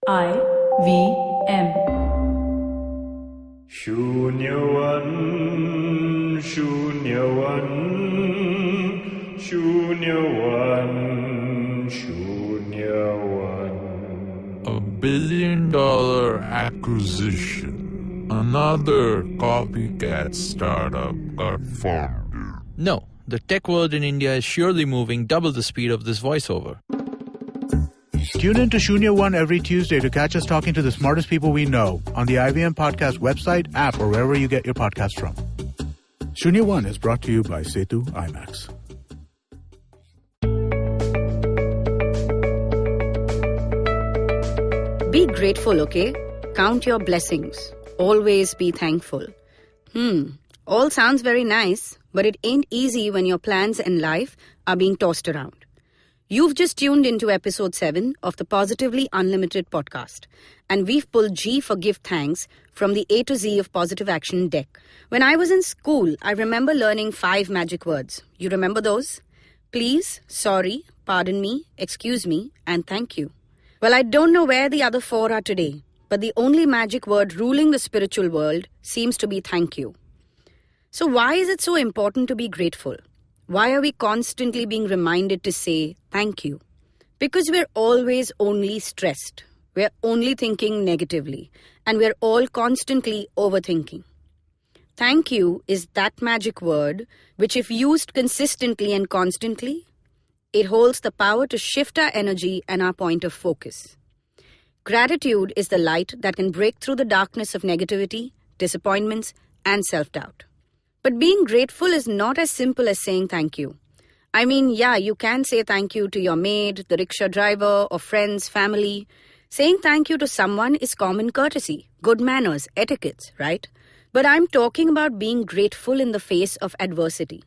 I-V-M. शून्यवन शून्यवन शून्यवन शून्यवन. $1 billion acquisition. Another copycat startup got formed. No, the tech world in India is surely moving double the speed of this voiceover. Tune in to Shunya One every Tuesday to catch us talking to the smartest people we know on the IVM Podcast website, app, or wherever you get your podcast from. Shunya One is brought to you by Setu IMAX. Be grateful, okay? Count your blessings. Always be thankful. All sounds very nice, but it ain't easy when your plans in life are being tossed around. You've just tuned into episode 7 of the Positively Unlimited podcast, and we've pulled G for give thanks from the A-Z of PositiveAction deck. When I was in school, I remember learning 5 magic words. You remember those? Please, sorry, pardon me, excuse me, and thank you. Well, I don't know where the other 4 are today, but the only magic word ruling the spiritual world seems to be thank you. So why is it so important to be grateful? Why are we constantly being reminded to say thank you? Because we're always only stressed. We're only thinking negatively. And we're all constantly overthinking. Thank you is that magic word which, if used consistently and constantly, it holds the power to shift our energy and our point of focus. Gratitude is the light that can break through the darkness of negativity, disappointments, and self-doubt. But being grateful is not as simple as saying thank you. I mean, yeah, you can say thank you to your maid, the rickshaw driver, or friends, family. Saying thank you to someone is common courtesy, good manners, etiquettes, right? But I'm talking about being grateful in the face of adversity.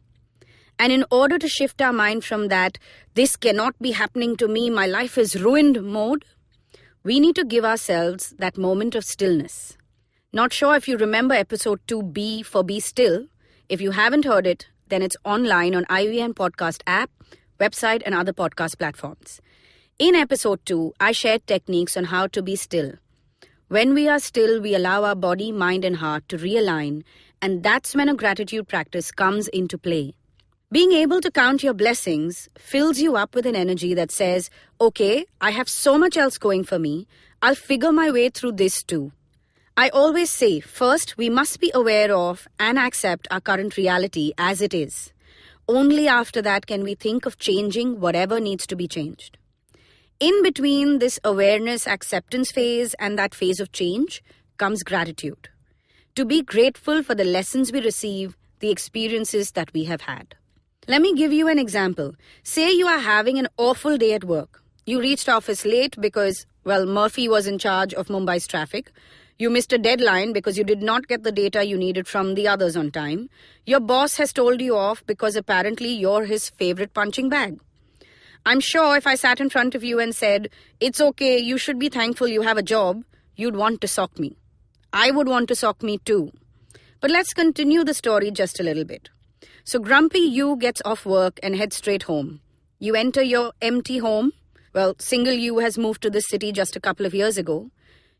And in order to shift our mind from that, this cannot be happening to me, my life is ruined mode, we need to give ourselves that moment of stillness. Not sure if you remember episode 2B for Be Still. If you haven't heard it, then it's online on IVM Podcast app, website, and other podcast platforms. In episode 2, I shared techniques on how to be still. When we are still, we allow our body, mind, and heart to realign, and that's when a gratitude practice comes into play. Being able to count your blessings fills you up with an energy that says, okay, I have so much else going for me, I'll figure my way through this too. I always say, first, we must be aware of and accept our current reality as it is. Only after that can we think of changing whatever needs to be changed. In between this awareness acceptance phase and that phase of change comes gratitude. To be grateful for the lessons we receive, the experiences that we have had. Let me give you an example. Say you are having an awful day at work. You reached office late because, Murphy was in charge of Mumbai's traffic. You missed a deadline because you did not get the data you needed from the others on time. Your boss has told you off because apparently you're his favorite punching bag. I'm sure if I sat in front of you and said, it's okay, you should be thankful you have a job, you'd want to sock me. I would want to sock me too. But let's continue the story just a little bit. So grumpy you gets off work and heads straight home. You enter your empty home. Single you has moved to this city just a couple of years ago.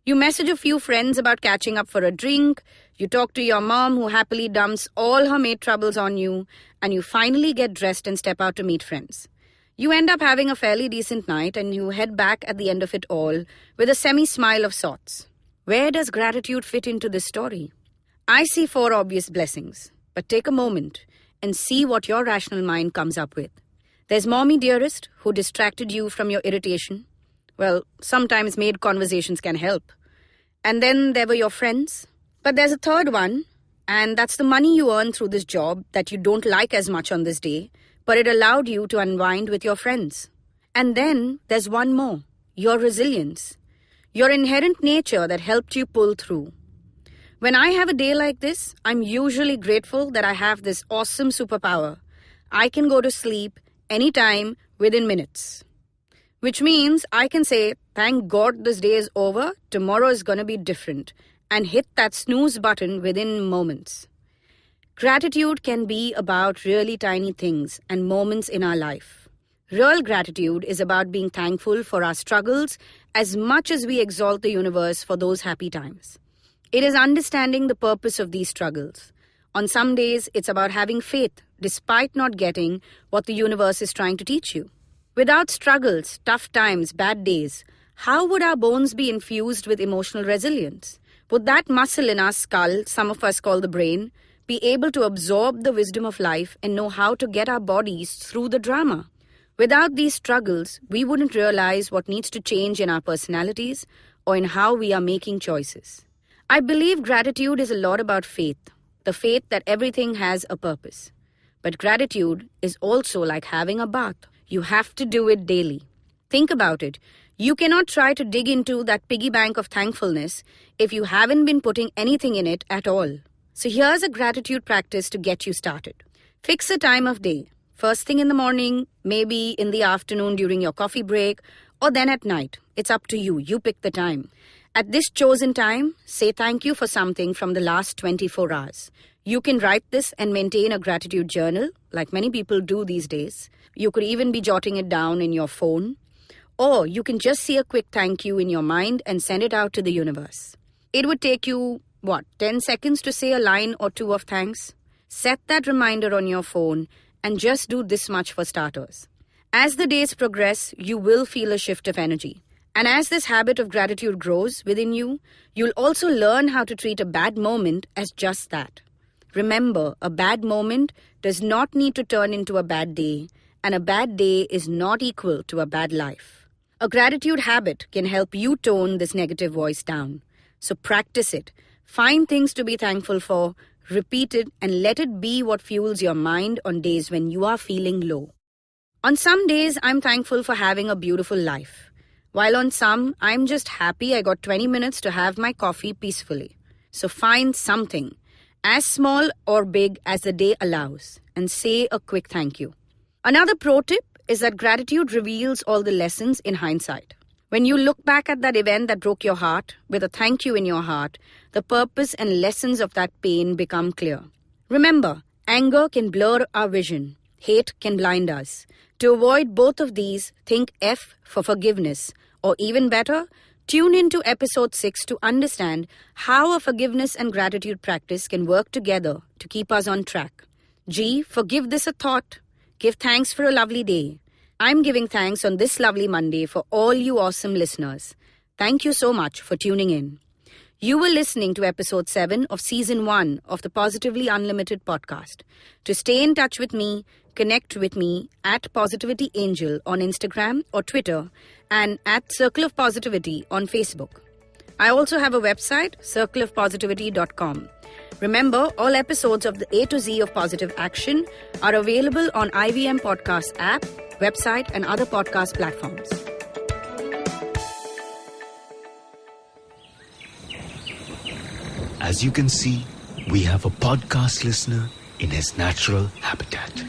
You message a few friends about catching up for a drink. You talk to your mom who happily dumps all her maid troubles on you. And you finally get dressed and step out to meet friends. You end up having a fairly decent night and you head back at the end of it all with a semi-smile of sorts. Where does gratitude fit into this story? I see 4 obvious blessings. But take a moment and see what your rational mind comes up with. There's Mommy Dearest, who distracted you from your irritation. Sometimes maid conversations can help. And then there were your friends. But there's a third one, and that's the money you earn through this job that you don't like as much on this day, but it allowed you to unwind with your friends. And then there's one more, your resilience. Your inherent nature that helped you pull through. When I have a day like this, I'm usually grateful that I have this awesome superpower. I can go to sleep anytime within minutes. Which means I can say, thank God this day is over, tomorrow is going to be different, and hit that snooze button within moments. Gratitude can be about really tiny things and moments in our life. Real gratitude is about being thankful for our struggles as much as we exalt the universe for those happy times. It is understanding the purpose of these struggles. On some days, it's about having faith despite not getting what the universe is trying to teach you. Without struggles, tough times, bad days, how would our bones be infused with emotional resilience? Would that muscle in our skull, some of us call the brain, be able to absorb the wisdom of life and know how to get our bodies through the drama? Without these struggles, we wouldn't realize what needs to change in our personalities or in how we are making choices. I believe gratitude is a lot about faith, the faith that everything has a purpose. But gratitude is also like having a bath. You have to do it daily. Think about it. You cannot try to dig into that piggy bank of thankfulness if you haven't been putting anything in it at all. So here's a gratitude practice to get you started. Fix a time of day. First thing in the morning, maybe in the afternoon during your coffee break, or then at night. It's up to you. You pick the time. At this chosen time, say thank you for something from the last 24 hours. You can write this and maintain a gratitude journal, like many people do these days. You could even be jotting it down in your phone. Or you can just say a quick thank you in your mind and send it out to the universe. It would take you, 10 seconds to say a line or two of thanks? Set that reminder on your phone and just do this much for starters. As the days progress, you will feel a shift of energy. And as this habit of gratitude grows within you, you'll also learn how to treat a bad moment as just that. Remember, a bad moment does not need to turn into a bad day, and a bad day is not equal to a bad life. A gratitude habit can help you tone this negative voice down. So practice it. Find things to be thankful for, repeat it, and let it be what fuels your mind on days when you are feeling low. On some days, I'm thankful for having a beautiful life. While on some, I'm just happy I got 20 minutes to have my coffee peacefully. So find something, as small or big as the day allows, and say a quick thank you. Another pro tip is that gratitude reveals all the lessons in hindsight. When you look back at that event that broke your heart, with a thank you in your heart, the purpose and lessons of that pain become clear. Remember, anger can blur our vision. Hate can blind us. To avoid both of these, think F for forgiveness. Or even better, tune into episode 6 to understand how a forgiveness and gratitude practice can work together to keep us on track. G for give this a thought. Give thanks for a lovely day. I'm giving thanks on this lovely Monday for all you awesome listeners. Thank you so much for tuning in. You were listening to episode 7 of season 1 of the Positively Unlimited podcast. To stay in touch with me, connect with me at Positivity Angel on Instagram or Twitter and at Circle of Positivity on Facebook. I also have a website, circleofpositivity.com. Remember, all episodes of the A-Z of Positive Action are available on IVM Podcast app, website, and other podcast platforms. As you can see, we have a podcast listener in his natural habitat.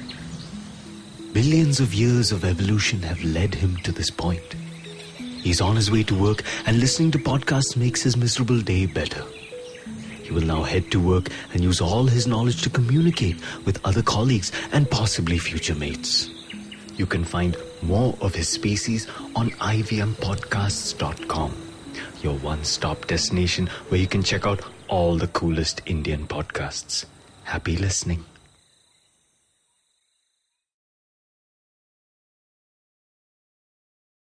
Billions of years of evolution have led him to this point. He's on his way to work, and listening to podcasts makes his miserable day better. He will now head to work and use all his knowledge to communicate with other colleagues and possibly future mates. You can find more of his species on ivmpodcasts.com, your one-stop destination where you can check out all the coolest Indian podcasts. Happy listening.